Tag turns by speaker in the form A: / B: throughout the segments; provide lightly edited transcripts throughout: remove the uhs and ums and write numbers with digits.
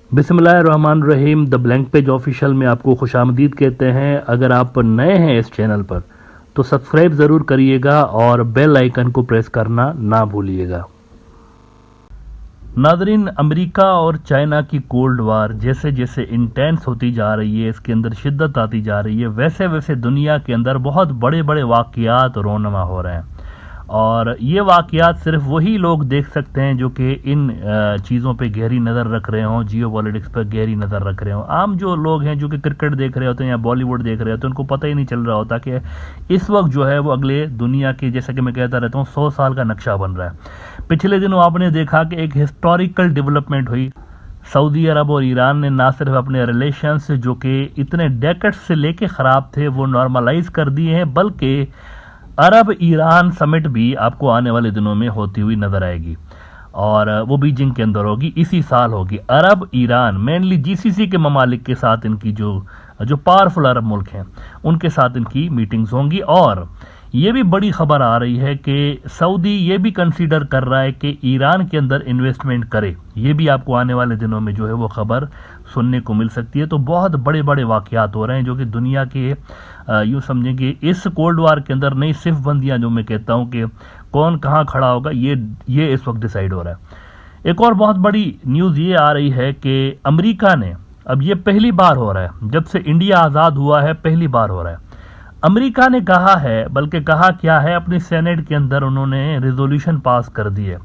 A: बिस्मिल्लाहिर्रहमानिर्रहीम। The blank page official में आपको खुशामदीद कहते हैं। अगर आप नए हैं इस चैनल पर तो सब्सक्राइब ज़रूर करिएगा और बेल आइकन को प्रेस करना ना भूलिएगा। नादरीन, अमेरिका और चाइना की कोल्ड वार जैसे जैसे इंटेंस होती जा रही है, इसके अंदर शिद्दत आती जा रही है, वैसे वैसे दुनिया के अंदर बहुत बड़े बड़े वाक़यात रोनमा हो रहे हैं। और ये वाक़यात सिर्फ वही लोग देख सकते हैं जो कि इन चीज़ों पे गहरी नज़र रख रहे हों, जियो पॉलिटिक्स पर गहरी नज़र रख रहे हों। आम जो लोग हैं जो कि क्रिकेट देख रहे होते हैं या बॉलीवुड देख रहे होते हैं, उनको पता ही नहीं चल रहा होता कि इस वक्त जो है वो अगले दुनिया के, जैसा कि मैं कहता रहता हूँ, 100 साल का नक्शा बन रहा है। पिछले दिनों आपने देखा कि एक हिस्टोरिकल डेवलपमेंट हुई। सऊदी अरब और ईरान ने ना सिर्फ अपने रिलेशंस जो कि इतने डेकेड्स से लेके ख़राब थे वो नॉर्मलाइज कर दिए हैं, बल्कि अरब ईरान समिट भी आपको आने वाले दिनों में होती हुई नजर आएगी और वो बीजिंग के अंदर होगी, इसी साल होगी। अरब ईरान मेनली जीसीसी के ममालिक के साथ इनकी जो पावरफुल अरब मुल्क हैं उनके साथ इनकी मीटिंग्स होंगी। और ये भी बड़ी खबर आ रही है कि सऊदी ये भी कंसीडर कर रहा है कि ईरान के अंदर इन्वेस्टमेंट करे। ये भी आपको आने वाले दिनों में जो है वो खबर सुनने को मिल सकती है। तो बहुत बड़े बड़े वाक़यात हो रहे हैं जो कि दुनिया के यूँ समझें कि इस कोल्ड वार के अंदर नई सिर्फ बंदियाँ, जो मैं कहता हूँ कि कौन कहाँ खड़ा होगा, ये इस वक्त डिसाइड हो रहा है। एक और बहुत बड़ी न्यूज़ ये आ रही है कि अमेरिका ने, अब ये पहली बार हो रहा है जब से इंडिया आज़ाद हुआ है, पहली बार हो रहा है, अमेरिका ने कहा है, बल्कि कहा क्या है, अपनी सेनेट के अंदर उन्होंने रिजोल्यूशन पास कर दी है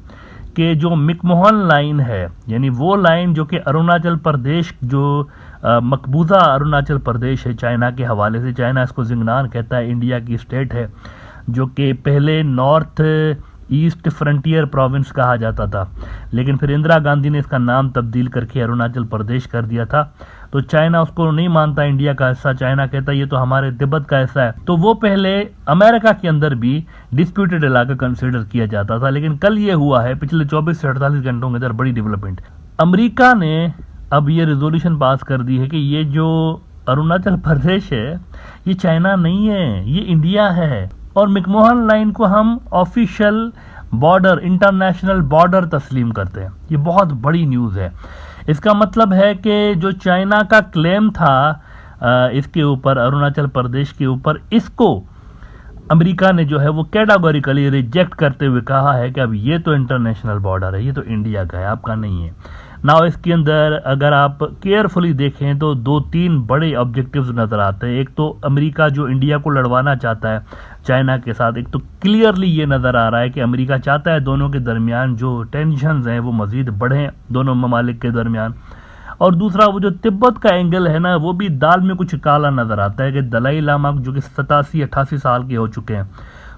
A: कि जो मैकमोहन लाइन है, यानी वो लाइन जो कि अरुणाचल प्रदेश, जो मकबूजा अरुणाचल प्रदेश है चाइना के हवाले से, चाइना इसको जिंगनान कहता है, इंडिया की स्टेट है, जो कि पहले नॉर्थ ईस्ट फ्रंटियर प्रोविंस कहा जाता था, लेकिन फिर इंदिरा गांधी ने इसका नाम तब्दील करके अरुणाचल प्रदेश कर दिया था। तो चाइना उसको नहीं मानता इंडिया का हिस्सा, चाइना कहता है ये तो हमारे तिब्बत का हिस्सा है। तो वो पहले अमेरिका के अंदर भी डिस्प्यूटेड इलाका कंसिडर किया जाता था, लेकिन कल ये हुआ है, पिछले 24 से 48 घंटों के अंदर बड़ी डेवलपमेंट। अमेरिका ने अब ये रेजोल्यूशन पास कर दी है कि ये जो अरुणाचल प्रदेश है ये चाइना नहीं है, ये इंडिया है, और मैकमोहन लाइन को हम ऑफिशियल बॉर्डर, इंटरनेशनल बॉर्डर तस्लीम करते हैं। ये बहुत बड़ी न्यूज़ है। इसका मतलब है कि जो चाइना का क्लेम था इसके ऊपर, अरुणाचल प्रदेश के ऊपर, इसको अमेरिका ने जो है वो कैटेगोरिकली रिजेक्ट करते हुए कहा है कि अब ये तो इंटरनेशनल बॉर्डर है, ये तो इंडिया का है, आपका नहीं है ना। इसके अंदर अगर आप केयरफुली देखें तो 2-3 बड़े ऑब्जेक्टिव्स नज़र आते हैं। एक तो अमेरिका जो इंडिया को लड़वाना चाहता है चाइना के साथ, एक तो क्लियरली ये नज़र आ रहा है कि अमेरिका चाहता है दोनों के दरमियान जो टेंशन्स हैं वो मज़ीद बढ़ें दोनों ममालिक के दरमियान। और दूसरा वो जो तिब्बत का एंगल है ना, वो भी दाल में कुछ काला नज़र आता है कि दलाई लामा जो कि 87-88 साल के हो चुके हैं,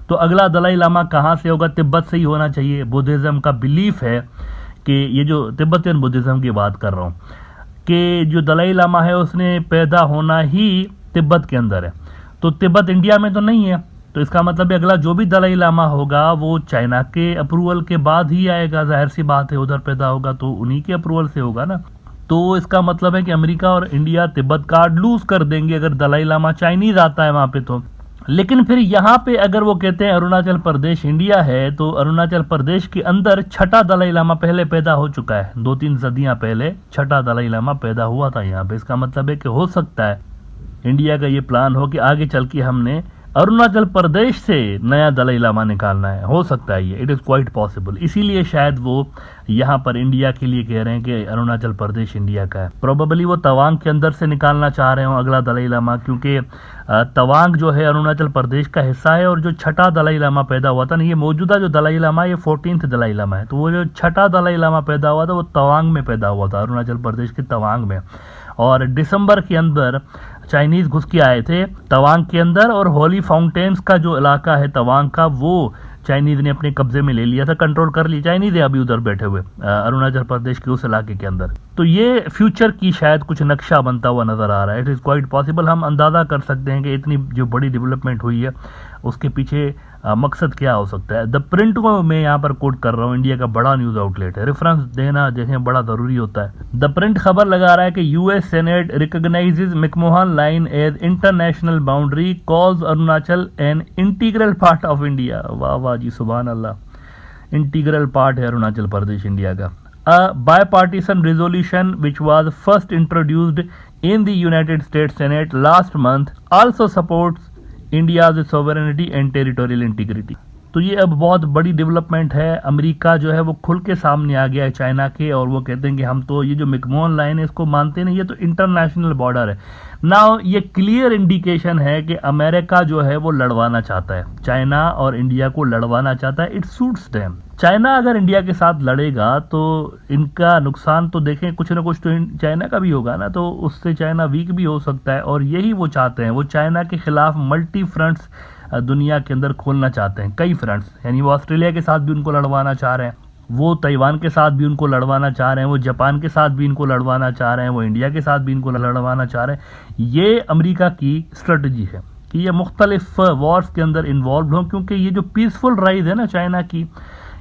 A: तो अगला दलाई लामा कहाँ से होगा? तिब्बत से ही होना चाहिए। बुद्धिज़्म का बिलीफ है कि ये जो तिब्बतियन बुद्धिज़्म की बात कर रहा हूँ कि जो दलाई लामा है उसने पैदा होना ही तिब्बत के अंदर है, तो तिब्बत इंडिया में तो नहीं है। तो इसका मतलब है अगला जो भी दलाई लामा होगा वो चाइना के अप्रूवल के बाद ही आएगा, जाहिर सी बात है, उधर पैदा होगा तो उन्हीं के अप्रूवल से होगा ना। तो इसका मतलब है कि अमेरिका और इंडिया तिब्बत कार्ड लूज कर देंगे अगर दलाई लामा चाइनीज आता है वहां पे तो। लेकिन फिर यहाँ पे अगर वो कहते हैं अरुणाचल प्रदेश इंडिया है, तो अरुणाचल प्रदेश के अंदर छठा दलाई लामा पहले पैदा हो चुका है, 2-3 सदियां पहले छठा दलाई लामा पैदा हुआ था यहाँ पे। इसका मतलब है कि हो सकता है इंडिया का ये प्लान हो कि आगे चल के हमने अरुणाचल प्रदेश से नया दलाई लामा निकालना है, हो सकता है ये, इट इज़ क्वाइट पॉसिबल। इसीलिए शायद वो यहाँ पर इंडिया के लिए कह रहे हैं कि अरुणाचल प्रदेश इंडिया का है। प्रोबेबली वो तवांग के अंदर से निकालना चाह रहे हो अगला दलाई लामा, क्योंकि तवांग जो है अरुणाचल प्रदेश का हिस्सा है, और जो छठा दलाई लामा पैदा हुआ था ना, ये मौजूदा जो दलाई लामा है ये 14th दलाई लामा है, तो वो जो छठा दलाई लामा पैदा हुआ था वो तवांग में पैदा हुआ था, अरुणाचल प्रदेश के तवांग में। और दिसंबर के अंदर चाइनीज घुस के आए थे तवांग के अंदर, और होली फाउंटेन्स का जो इलाका है तवांग का वो चाइनीज ने अपने कब्जे में ले लिया था, कंट्रोल कर लिया। चाइनीज है अभी उधर बैठे हुए अरुणाचल प्रदेश के उस इलाके के अंदर। तो ये फ्यूचर की शायद कुछ नक्शा बनता हुआ नजर आ रहा है। It is quite possible. हम अंदाजा कर सकते हैं कि इतनी जो बड़ी डेवलपमेंट हुई है उसके पीछे मकसद क्या हो सकता है। द प्रिंट को मैं यहाँ पर कोट कर रहा हूँ, इंडिया का बड़ा न्यूज़ आउटलेट है, रेफरेंस देना जैसे बड़ा ज़रूरी होता है। द प्रिंट खबर लगा रहा है कि US senate recognizes McMahon line as international boundary, calls Arunachal an integral part of India. वाह वाह जी, सुभान अल्लाह, इंटीग्रल पार्ट है अरुणाचल प्रदेश इंडिया का। A bipartisan resolution which was first introduced in the United States Senate last month also supports India's sovereignty and territorial integrity. तो ये अब बहुत बड़ी डेवलपमेंट है। अमेरिका जो है वो खुल के सामने आ गया है चाइना के, और वो कहते हैं कि हम तो ये जो मैकमोहन लाइन है इसको मानते नहीं, ये तो इंटरनेशनल बॉर्डर है। नाउ ये क्लियर इंडिकेशन है कि अमेरिका जो है वो लड़वाना चाहता है, चाइना और इंडिया को लड़वाना चाहता है। It suits them. चाइना अगर इंडिया के साथ लड़ेगा तो इनका नुकसान तो देखें कुछ ना कुछ तो चाइना का भी होगा ना, तो उससे चाइना वीक भी हो सकता है, और यही वो चाहते हैं। वो चाइना के खिलाफ मल्टी फ्रंट्स दुनिया के अंदर खोलना चाहते हैं, कई फ्रंट्स, यानी वो ऑस्ट्रेलिया के साथ भी उनको लड़वाना चाह रहे हैं, वो ताइवान के साथ भी उनको लड़वाना चाह रहे हैं, वो जापान के साथ भी इनको लड़वाना चाह रहे हैं, वो इंडिया के साथ भी इनको लड़वाना चाह रहे हैं। ये अमेरिका की स्ट्रेटजी है कि ये मुख्तलिफ वॉर्स के अंदर इन्वॉल्व हों, क्योंकि ये जो पीसफुल राइज है ना चाइना की,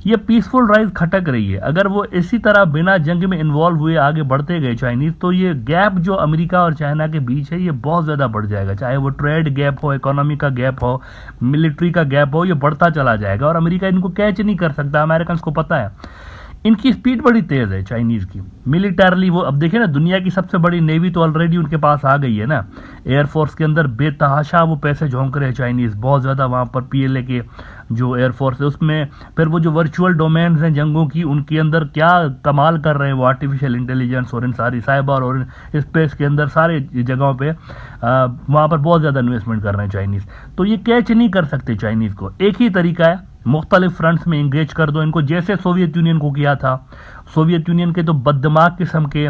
A: ये पीसफुल राइज खटक रही है। अगर वो इसी तरह बिना जंग में इन्वॉल्व हुए आगे बढ़ते गए चाइनीज, तो ये गैप जो अमेरिका और चाइना के बीच है ये बहुत ज़्यादा बढ़ जाएगा। चाहे वो ट्रेड गैप हो, इकोनॉमी का गैप हो, मिलिट्री का गैप हो, ये बढ़ता चला जाएगा और अमेरिका इनको कैच नहीं कर सकता। अमेरिकन को पता है इनकी स्पीड बड़ी तेज है चाइनीज की मिलिटरली। वो अब देखिए ना, दुनिया की सबसे बड़ी नेवी तो ऑलरेडी उनके पास आ गई है ना। एयरफोर्स के अंदर बेतहाशा वो पैसे झोंक रहे हैं चाइनीज, बहुत ज़्यादा। वहाँ पर पीएलए के जो एयरफोर्स है उसमें, फिर वो जो वर्चुअल डोमेन्स हैं जंगों की, उनके अंदर क्या कमाल कर रहे हैं वो आर्टिफिशियल इंटेलिजेंस और इन सारी साइबर और स्पेस के अंदर सारे जगहों पे वहाँ पर बहुत ज़्यादा इन्वेस्टमेंट कर रहे हैं चाइनीज़। तो ये कैच नहीं कर सकते चाइनीज़ को। एक ही तरीका है, मुख्तलिफ फ्रंट्स में इंगेज कर दो इनको, जैसे सोवियत यूनियन को किया था। सोवियत यूनियन के तो बददिमाग किस्म के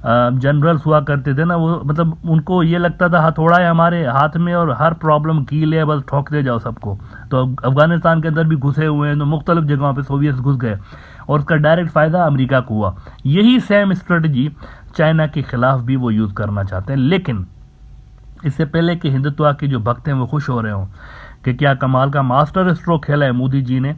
A: जनरल्स हुआ करते थे ना, वो मतलब उनको ये लगता था हथौड़ा है हमारे हाथ में और हर प्रॉब्लम कील है, बस ठोकते जाओ सबको। तो अफगानिस्तान के अंदर भी घुसे हुए हैं, तो मुख्तलिफ जगहों पे सोवियत घुस गए और उसका डायरेक्ट फ़ायदा अमेरिका को हुआ। यही सेम स्ट्रेटजी चाइना के खिलाफ भी वो यूज़ करना चाहते हैं। लेकिन इससे पहले कि हिंदुत्व के जो भक्त हैं वो खुश हो रहे हों कि क्या कमाल का मास्टर स्ट्रोक खेला है मोदी जी ने,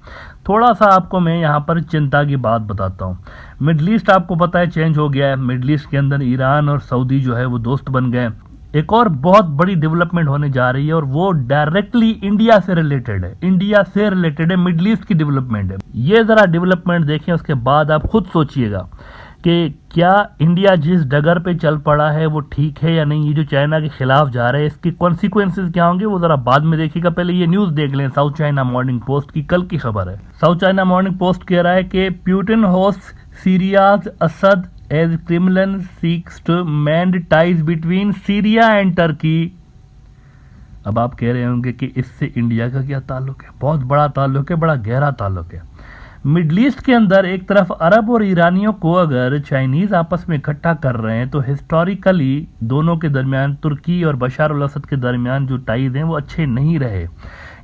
A: थोड़ा सा आपको मैं यहाँ पर चिंता की बात बताता हूँ। मिडल ईस्ट आपको पता है चेंज हो गया है। मिडल ईस्ट के अंदर ईरान और सऊदी जो है वो दोस्त बन गए। एक और बहुत बड़ी डेवलपमेंट होने जा रही है और वो डायरेक्टली इंडिया से रिलेटेड है। इंडिया से रिलेटेड है, मिडल ईस्ट की डेवलपमेंट है। ये ज़रा डेवलपमेंट देखें, उसके बाद आप खुद सोचिएगा कि क्या इंडिया जिस डगर पे चल पड़ा है वो ठीक है या नहीं। ये जो चाइना के खिलाफ जा रहे हैं इसके कॉन्सिक्वेंसेस क्या होंगे वो जरा बाद में देखिएगा। पहले ये न्यूज़ देख लें, साउथ चाइना मॉर्निंग पोस्ट की कल की खबर है। साउथ चाइना मॉर्निंग पोस्ट कह रहा है कि Putin host Syria's Assad as Kremlin seeks to mend ties between Syria and Turkey. अब आप कह रहे होंगे कि इससे इंडिया का क्या ताल्लुक है। बहुत बड़ा ताल्लुक है, बड़ा गहरा ताल्लुक है। मिडल ईस्ट के अंदर एक तरफ अरब और ईरानियों को अगर चाइनीज आपस में इकट्ठा कर रहे हैं, तो हिस्टोरिकली दोनों के दरमियान, तुर्की और बशार अल असद के दरमियान जो टाइज हैं वो अच्छे नहीं रहे।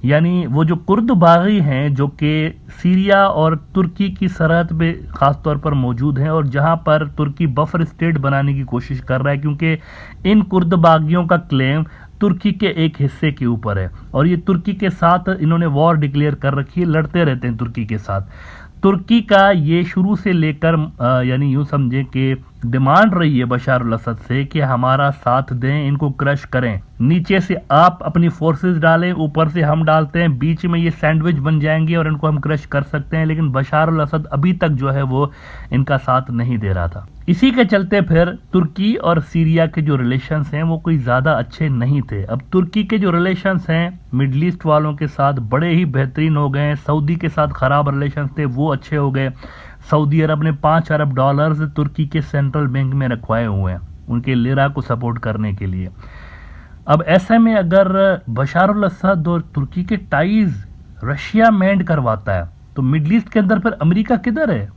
A: यानी वो जो कुर्द बागी हैं जो कि सीरिया और तुर्की की सरहद पे ख़ास तौर पर मौजूद हैं, और जहां पर तुर्की बफर स्टेट बनाने की कोशिश कर रहा है, क्योंकि इन कुर्द बागियों का क्लेम तुर्की के एक हिस्से के ऊपर है और ये तुर्की के साथ इन्होंने वॉर डिक्लेयर कर रखी है, लड़ते रहते हैं तुर्की के साथ। तुर्की का ये शुरू से लेकर यानी यूं समझें कि डिमांड रही है बशार अल असद से कि हमारा साथ दें, इनको क्रश करें। नीचे से आप अपनी फोर्सेस डालें, ऊपर से हम डालते हैं, बीच में ये सैंडविच बन जाएंगे और इनको हम क्रश कर सकते हैं। लेकिन बशार अल असद अभी तक जो है वो इनका साथ नहीं दे रहा था। इसी के चलते फिर तुर्की और सीरिया के जो रिलेशंस हैं वो कोई ज़्यादा अच्छे नहीं थे। अब तुर्की के जो रिलेशंस हैं मिडल ईस्ट वालों के साथ बड़े ही बेहतरीन हो गए हैं। सऊदी के साथ ख़राब रिलेशंस थे, वो अच्छे हो गए। सऊदी अरब ने $5 अरब तुर्की के सेंट्रल बैंक में रखवाए हुए हैं उनके लिरा को सपोर्ट करने के लिए। अब ऐसे में अगर बशार अल असद और तुर्की के टाइज रशिया मेंड करवाता है, तो मिडल ईस्ट के अंदर फिर अमेरिका किधर है।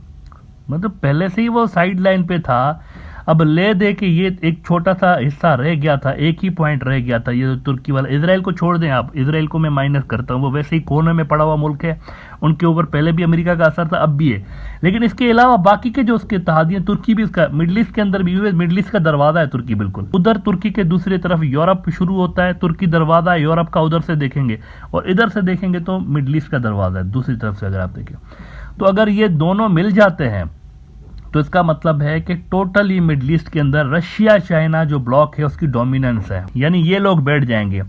A: मतलब पहले से ही वो साइड लाइन पे था। अब ले दे के ये एक छोटा सा हिस्सा रह गया था, एक ही पॉइंट रह गया था, ये तुर्की वाला। इजराइल को छोड़ दें आप, इजराइल को मैं माइनस करता हूँ, वो वैसे ही कोने में पड़ा हुआ मुल्क है, उनके ऊपर पहले भी अमेरिका का असर था, अब भी है। लेकिन इसके अलावा बाकी के जो उसके इत्तेहादियां, तुर्की भी इसका मिडल ईस्ट के अंदर भी, मिडल ईस्ट का दरवाजा है तुर्की बिल्कुल। उधर तुर्की के दूसरी तरफ यूरोप शुरू होता है, तुर्की दरवाजा है यूरोप का, उधर से देखेंगे, और इधर से देखेंगे तो मिडल ईस्ट का दरवाजा है दूसरी तरफ से अगर आप देखें। तो अगर ये दोनों मिल जाते हैं तो इसका मतलब है कि टोटली मिडल ईस्ट के अंदर रशिया चाइना जो ब्लॉक है उसकी डोमिनेंस है, यानी ये लोग बैठ जाएंगे।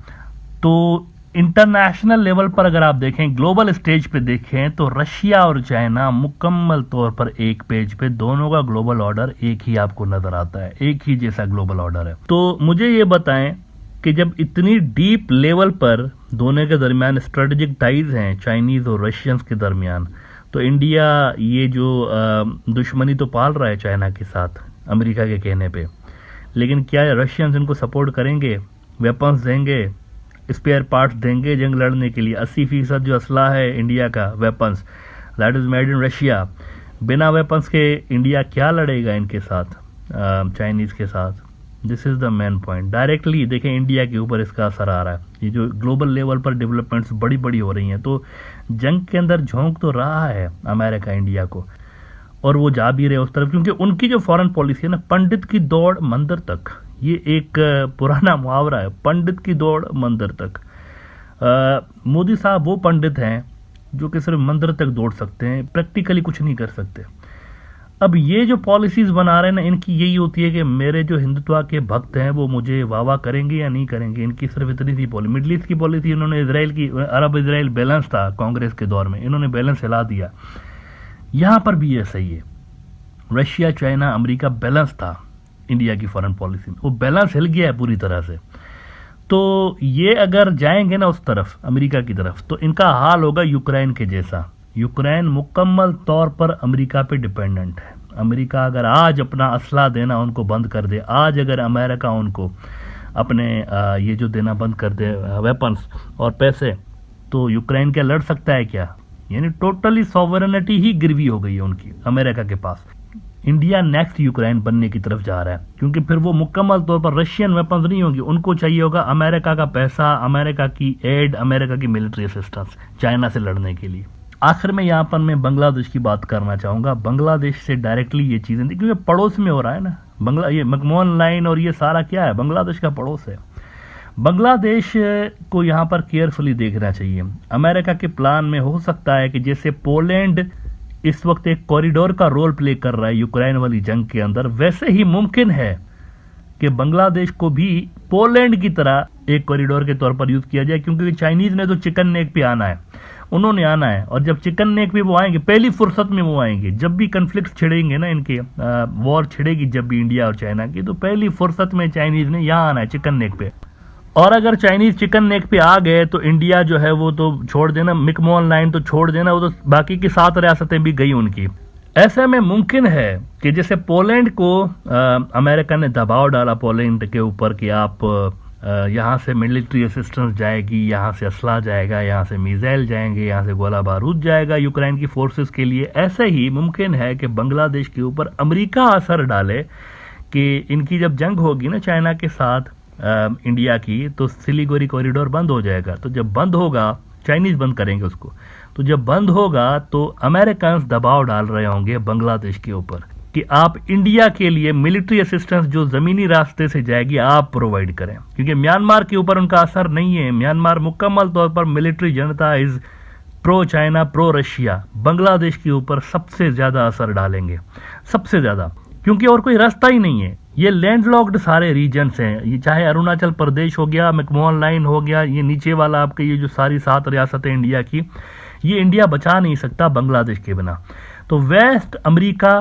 A: तो इंटरनेशनल लेवल पर अगर आप देखें, ग्लोबल स्टेज पे देखें, तो रशिया और चाइना मुकम्मल तौर पर एक पेज पे, दोनों का ग्लोबल ऑर्डर एक ही आपको नजर आता है, एक ही जैसा ग्लोबल ऑर्डर है। तो मुझे ये बताएं कि जब इतनी डीप लेवल पर दोनों के दरमियान स्ट्रेटेजिक टाइज हैं, चाइनीज और रशियंस के दरमियान, तो इंडिया ये जो दुश्मनी तो पाल रहा है चाइना के साथ अमेरिका के कहने पे, लेकिन क्या रशियंस इनको सपोर्ट करेंगे, वेपन्स देंगे, स्पेयर पार्ट्स देंगे जंग लड़ने के लिए? 80% जो असला है इंडिया का weapons, that is made in Russia. बिना वेपन्स के इंडिया क्या लड़ेगा इनके साथ, चाइनीज़ के साथ? This is the main point. Directly देखें इंडिया के ऊपर इसका असर आ रहा है। ये जो ग्लोबल लेवल पर डेवलपमेंट्स बड़ी बड़ी हो रही हैं, तो जंग के अंदर झोंक तो रहा है अमेरिका इंडिया को, और वो जा भी रहे उस तरफ, क्योंकि उनकी जो फॉरेन पॉलिसी है ना, पंडित की दौड़ मंदिर तक, ये एक पुराना मुहावरा है, पंडित की दौड़ मंदिर तक। मोदी साहब वो पंडित हैं जो कि सिर्फ मंदिर तक दौड़ सकते हैं, प्रैक्टिकली कुछ नहीं कर सकते। अब ये जो पॉलिसीज बना रहे हैं ना, इनकी यही होती है कि मेरे जो हिंदुत्व के भक्त हैं वो मुझे वाह करेंगे या नहीं करेंगे, इनकी सिर्फ इतनी सी पॉलिसी। मिडल ईस्ट की पॉलिसी इन्होंने इजराइल की, अरब इजराइल बैलेंस था कांग्रेस के दौर में, इन्होंने बैलेंस हिला दिया। यहां पर भी ऐसा ही है, रशिया चाइना अमेरिका बैलेंस था इंडिया की फॉरेन पॉलिसी में, वो बैलेंस हिल गया है पूरी तरह से। तो ये अगर जाएंगे ना उस तरफ, अमेरिका की तरफ, तो इनका हाल होगा यूक्रेन के जैसा। यूक्रेन मुकम्मल तौर पर अमेरिका पे डिपेंडेंट है। अमेरिका अगर आज अपना असला देना उनको बंद कर दे, आज अगर अमेरिका उनको अपने ये जो देना बंद कर दे वेपन्स और पैसे, तो यूक्रेन क्या लड़ सकता है क्या? यानी टोटली सॉवरेनिटी ही गिरवी हो गई है उनकी अमेरिका के पास। इंडिया नेक्स्ट यूक्रेन बनने की तरफ जा रहा है, क्योंकि फिर वो मुकम्मल तौर पर रशियन वेपन्स नहीं होंगी, उनको चाहिए होगा अमेरिका का पैसा, अमेरिका की एड, अमेरिका की मिलिट्री असिस्टेंस चाइना से लड़ने के लिए। आखिर में यहाँ पर मैं बांग्लादेश की बात करना चाहूँगा। बांग्लादेश से डायरेक्टली ये चीज़ें, क्योंकि पड़ोस में हो रहा है ना, ये मैकमोहन लाइन और ये सारा क्या है, बांग्लादेश का पड़ोस है। बांग्लादेश को यहाँ पर केयरफुली देखना चाहिए। अमेरिका के प्लान में हो सकता है कि जैसे पोलैंड इस वक्त एक कॉरिडोर का रोल प्ले कर रहा है यूक्रेन वाली जंग के अंदर, वैसे ही मुमकिन है कि बांग्लादेश को भी पोलैंड की तरह एक कॉरिडोर के तौर पर यूज किया जाए, क्योंकि चाइनीज ने तो चिकन नेक पे आना है, उन्होंने आना है, और जब चिकन नेक पे वो आएंगे, पहली फुर्सत में वो आएंगे, जब भी कन्फ्लिक्ट छिड़ेंगे ना इनके, वॉर छिड़ेगी जब भी इंडिया और चाइना की, तो पहली फुर्सत में चाइनीज ने यहाँ आना है चिकन नेक पे। और अगर चाइनीज चिकन नेक पे आ गए तो इंडिया जो है वो तो छोड़ देना, मैकमोहन लाइन तो छोड़ देना, वो तो बाकी की 7 रियासतें भी गई उनकी। ऐसे में मुमकिन है कि जैसे पोलैंड को अमेरिका ने दबाव डाला पोलैंड के ऊपर कि आप यहाँ से मिलिट्री असिस्टेंस जाएगी, यहाँ से असला जाएगा, यहाँ से मिसाइल जाएंगे, यहाँ से गोला बारूद जाएगा यूक्रेन की फोर्सेस के लिए, ऐसे ही मुमकिन है कि बांग्लादेश के ऊपर अमेरिका असर डाले कि इनकी जब जंग होगी ना चाइना के साथ इंडिया की, तो सिलीगुड़ी कॉरिडोर बंद हो जाएगा। तो जब बंद होगा, चाइनीज बंद करेंगे उसको, तो जब बंद होगा तो अमेरिकन दबाव डाल रहे होंगे बांग्लादेश के ऊपर कि आप इंडिया के लिए मिलिट्री असिस्टेंस जो जमीनी रास्ते से जाएगी आप प्रोवाइड करें, क्योंकि म्यांमार के ऊपर उनका असर नहीं है। म्यांमार मुकम्मल तौर पर military Janata is pro China, pro Russia. Bangladesh के ऊपर सबसे ज्यादा असर डालेंगे, सबसे ज्यादा, क्योंकि और कोई रास्ता ही नहीं है। ये लैंडलॉक्ड सारे रीजन्स हैं, ये चाहे अरुणाचल प्रदेश हो गया, मैकमोहन लाइन हो गया, ये नीचे वाला आपके ये जो सारी 7 रियासतें इंडिया की, ये इंडिया बचा नहीं सकता बांग्लादेश के बिना। तो वेस्ट अमेरिका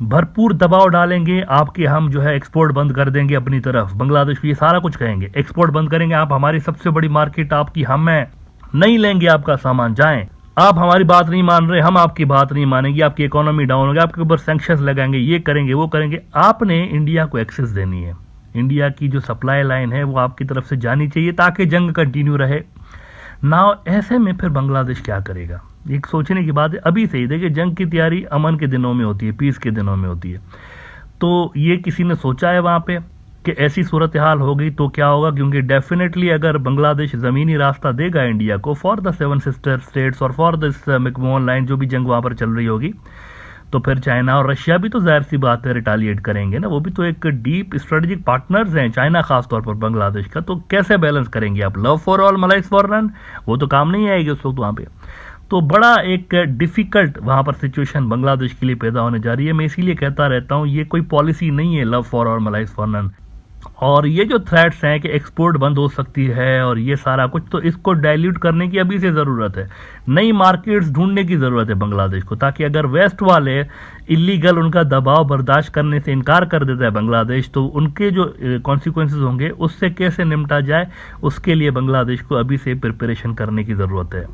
A: भरपूर दबाव डालेंगे आपके, हम जो है एक्सपोर्ट बंद कर देंगे अपनी तरफ, बांग्लादेश को ये सारा कुछ कहेंगे, एक्सपोर्ट बंद करेंगे, आप हमारी सबसे बड़ी मार्केट आपकी हम है, नहीं लेंगे आपका सामान, जाएं, आप हमारी बात नहीं मान रहे, हम आपकी बात नहीं मानेंगे, आपकी इकोनॉमी डाउन होगी, आपके ऊपर सैंक्शंस लगाएंगे, ये करेंगे वो करेंगे। आपने इंडिया को एक्सेस देनी है, इंडिया की जो सप्लाई लाइन है वो आपकी तरफ से जानी चाहिए ताकि जंग कंटिन्यू रहे ना। ऐसे में फिर बांग्लादेश क्या करेगा, एक सोचने की बात है। अभी से ही देखिए, जंग की तैयारी अमन के दिनों में होती है, पीस के दिनों में होती है, तो ये किसी ने सोचा है वहां पे कि ऐसी सूरत हाल हो गई तो क्या होगा, क्योंकि डेफिनेटली अगर बांग्लादेश जमीनी रास्ता देगा इंडिया को फॉर द 7 सिस्टर स्टेट्स और फॉर दिस मैकमोहन लाइन, जो भी जंग वहां पर चल रही होगी, तो फिर चाइना और रशिया भी तो जाहिर सी बात है रिटालिएट करेंगे ना, वो भी तो एक डीप स्ट्रेटेजिक पार्टनर्स हैं, चाइना खासतौर पर बांग्लादेश का। तो कैसे बैलेंस करेंगे आप, love for all malice for none, वो तो काम नहीं आएगी उस वक्त वहां पे। तो बड़ा एक डिफिकल्ट वहां पर सिचुएशन बांग्लादेश के लिए पैदा होने जा रही है। मैं इसीलिए कहता रहता हूं ये कोई पॉलिसी नहीं है love for all malice for none. और ये जो थ्रेट्स हैं कि एक्सपोर्ट बंद हो सकती है और ये सारा कुछ, तो इसको डाइल्यूट करने की अभी से ज़रूरत है। नई मार्केट्स ढूंढने की ज़रूरत है बांग्लादेश को, ताकि अगर वेस्ट वाले इलीगल उनका दबाव बर्दाश्त करने से इनकार कर देता है बांग्लादेश, तो उनके जो कॉन्सिक्वेंसेस होंगे उससे कैसे निपटा जाए, उसके लिए बांग्लादेश को अभी से प्रिपरेशन करने की ज़रूरत है।